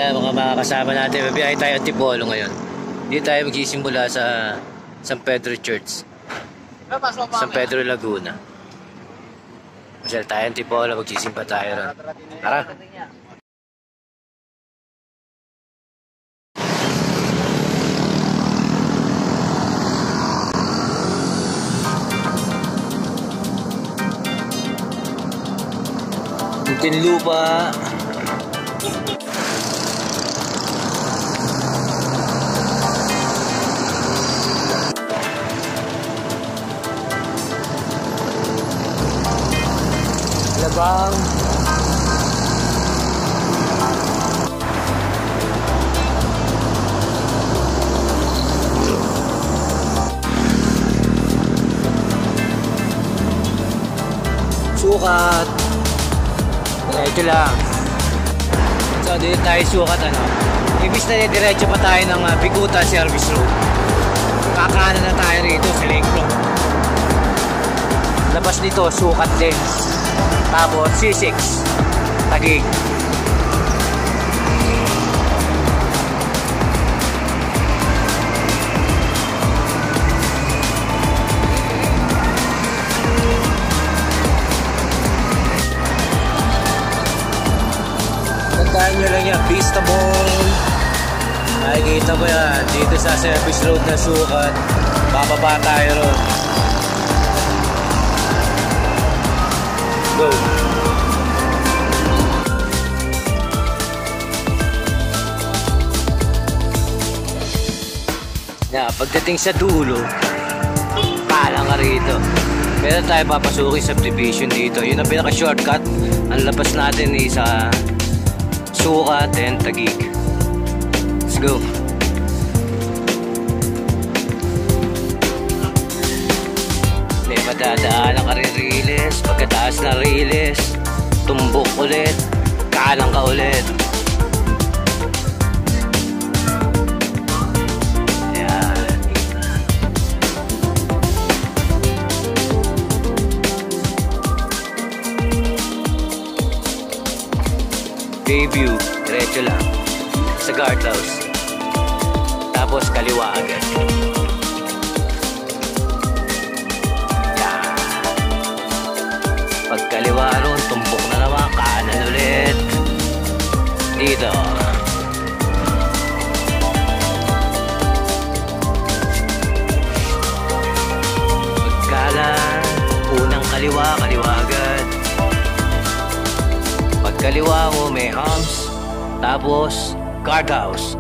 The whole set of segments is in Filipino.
Ayan, mga kasama natin. Mabiyahe tayo Antipolo ngayon. Dito tayo magsisimula sa San Pedro Church, San Pedro, Laguna. Masyal tayo Antipolo, magsisimba tayo ron. Tara! Muntinlupa. Labang. Sukat. Ito lang. So dito tayo sukat Ibig na diretso pa tayo ng Bikuta Service Road. Kakanan na tayo rito sa Lake Road. Labas nito sukat din. Tapos C6 Taguig. Tandaan nyo lang yan, Vista Mall. Nakikita mo yan dito sa service road na sukat. Bababa tayo ron. Go! Pagdating sa dulo, palang ka rito. Meron tayo papasukin subdivision dito. Yun ang pinaka-shortcut. Ang labas natin sa Sukat and Taguig. Let's go! Madadaanan ka rin Riles. Pagkataas na Riles, tumbok ulit, kanan ka ulit. Ayan. Bayview, diretso lang sa guardhouse. Tapos kaliwa agad. Pagkaliwa ron, tumbok na naman, kanan ulit. Dito. Pagkalan, unang kaliwa, kaliwa agad. Pagkaliwa mo, may humps. Tapos, guardhouse.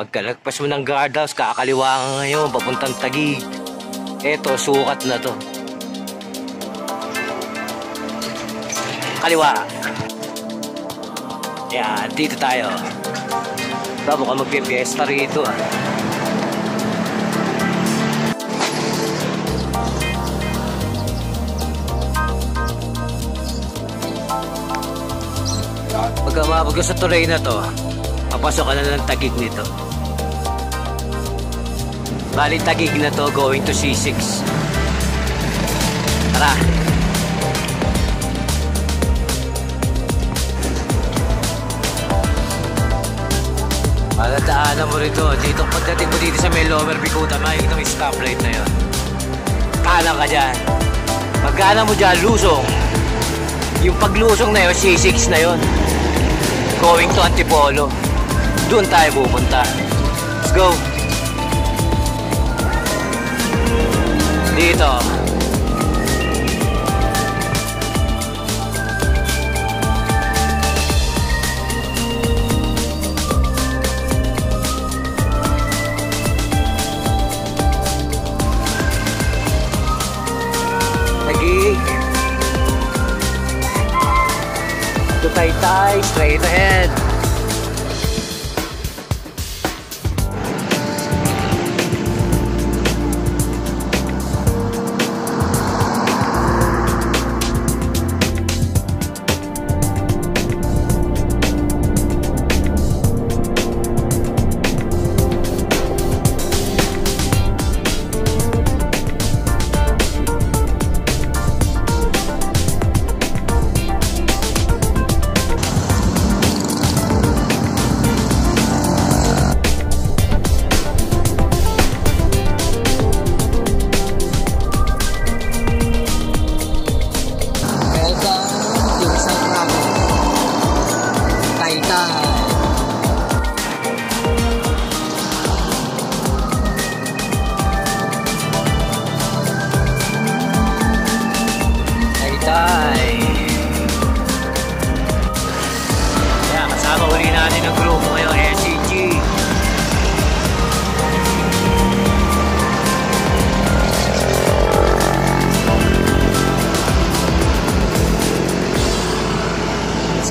Pagkalagpas mo ng guardhouse, kakaliwa ka ngayon, papuntang Taguig. Eto, sukat na to. Kaliwa. Yan, dito tayo. Babo ka magpipiesta rito Pagka mabag sa tulay na to, papasok ka na ng Taguig nito. Bali Taguig na to, going to C6. Tara! Palataanan mo rito. Dito pagdating mo dito sa may Lower Bikuta, makikita mo yung stoplight na yun. Kanan ka dyan. Pagkanan mo dyan, lusong. Yung paglusong na yun, C6 na yun. Going to Antipolo. Doon tayo pupunta. Let's go. Dito. Taytay, straight ahead.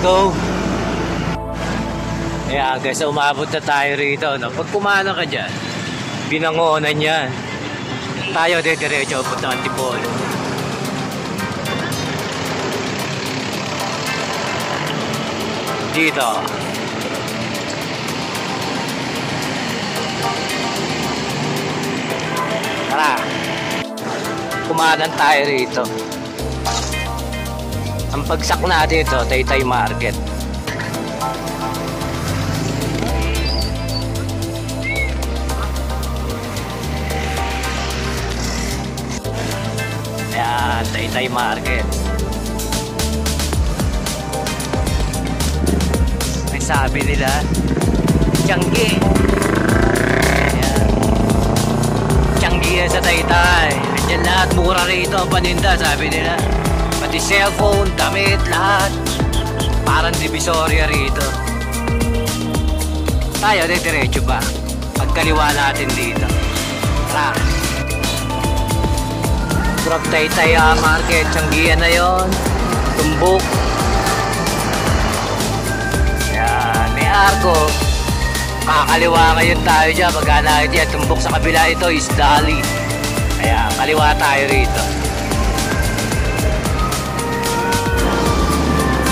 go! Kaya guys, umabot na tayo rito, no? Pag kumana ka dyan, binangonan yan. Tayo diretso punta ng Antipolo. Dito. Tara. Kumanan tayo rito. Ang pagsak natin ito, Taytay Market. Ayan, Taytay Market. May sabi nila, Tiangge. Ayan. Tiangge yan sa Taytay. Andiyan lahat, mura rito ang paninda, sabi nila. Pati cellphone, damit, lahat. Parang divisoria rito. Tayo, diretso ba? Pagkaliwa natin dito. Tara. From Taytay Market, Tiangge na yon. Tumbok. Yan, may arko. Kakaliwa ngayon tayo dyan. Pagka yan, tumbok sa kabila ito is Dali. Kaya kaliwa tayo rito.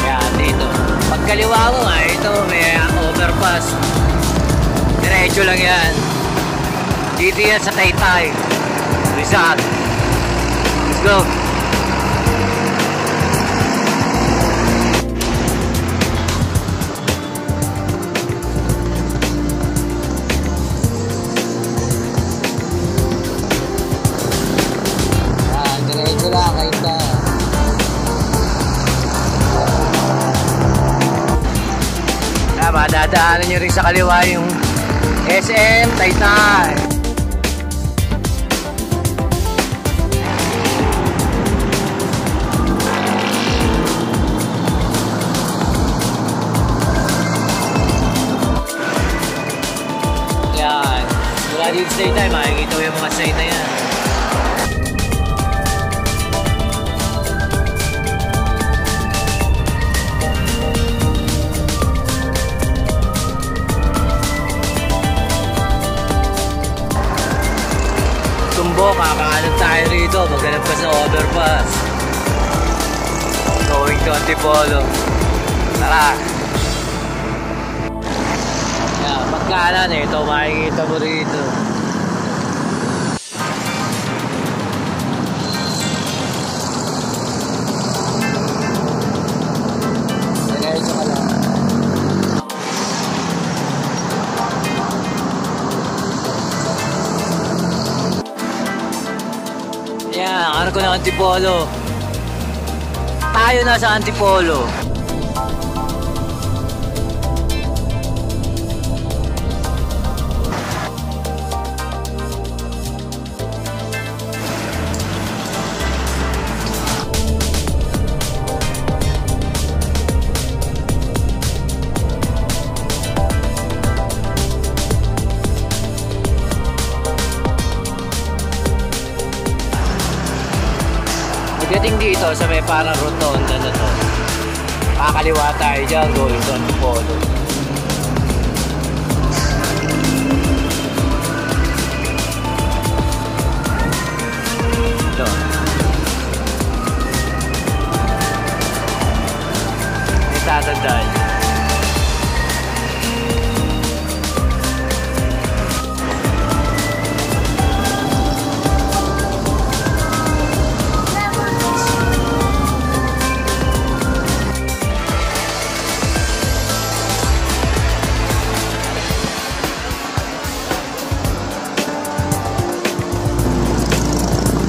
Yan, dito. Pagkaliwa mo, ito may overpass. Diretso lang yan. Dito yan sa Taytay Rizal. Let's go. Diretso lang kayo na. Dadaanan nyo rin sa kaliwa yung SM Taytay. Yan. Mula dito sa Taytay, makikita mo yung mga sign na yan. Tumbok, kakaanan tayo rito. Maghanap ka sa overpass. Going to Antipolo. Tara. Yan, pagkaanan ito, makikita mo rito. Diretso ka lang. Yan, arko ng Antipolo. Tayo na sa Antipolo. Pagdating dito sa may parang rotonda na to, kakaliwa tayo dyan, going to Antipolo. Ito. May tatandaan.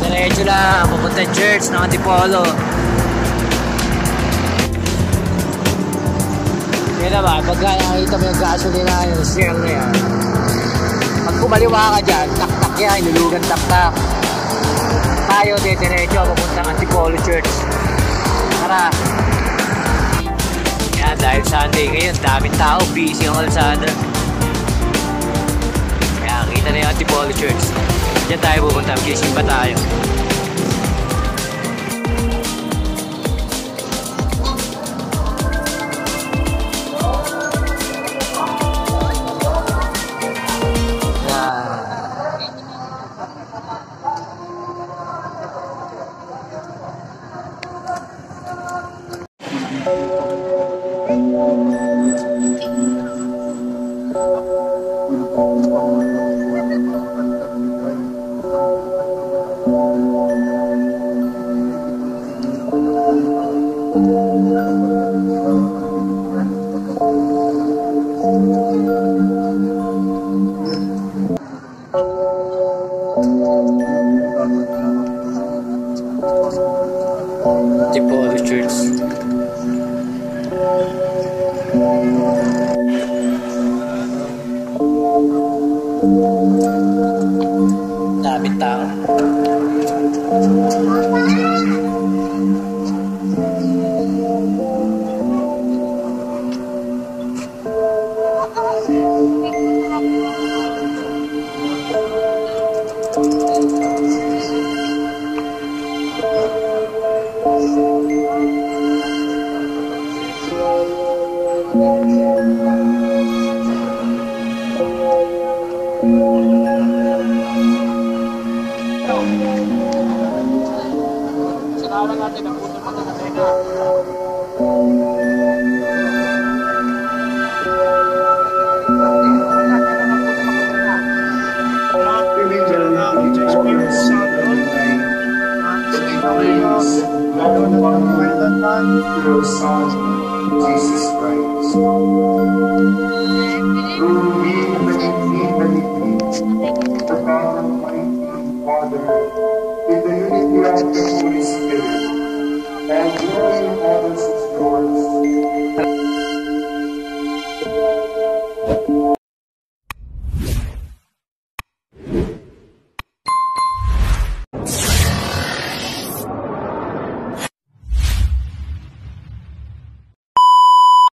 Diretso lang, pupunta church ng Antipolo. Kaya ba, pagka nakita mo yung gasolina, yung shell na yan, pag kumaliwa ka dyan, tak-tak yan, ilulugan tak-tak. Tayo, diretso, pupunta ng Antipolo Church. Tara. Yan, dahil Sunday ngayon, daming tao, busy ang kalsada. Kaya kita na yung Antipolo Church. Diyan tayo pupunta, magsisimba tayo. Tipolo Church. Daming tao. Sinawa natin ang puto mata na teka. Jesus Christ. Through me, the God Almighty Father, in the unity of the Holy Spirit, all glory and honor is yours.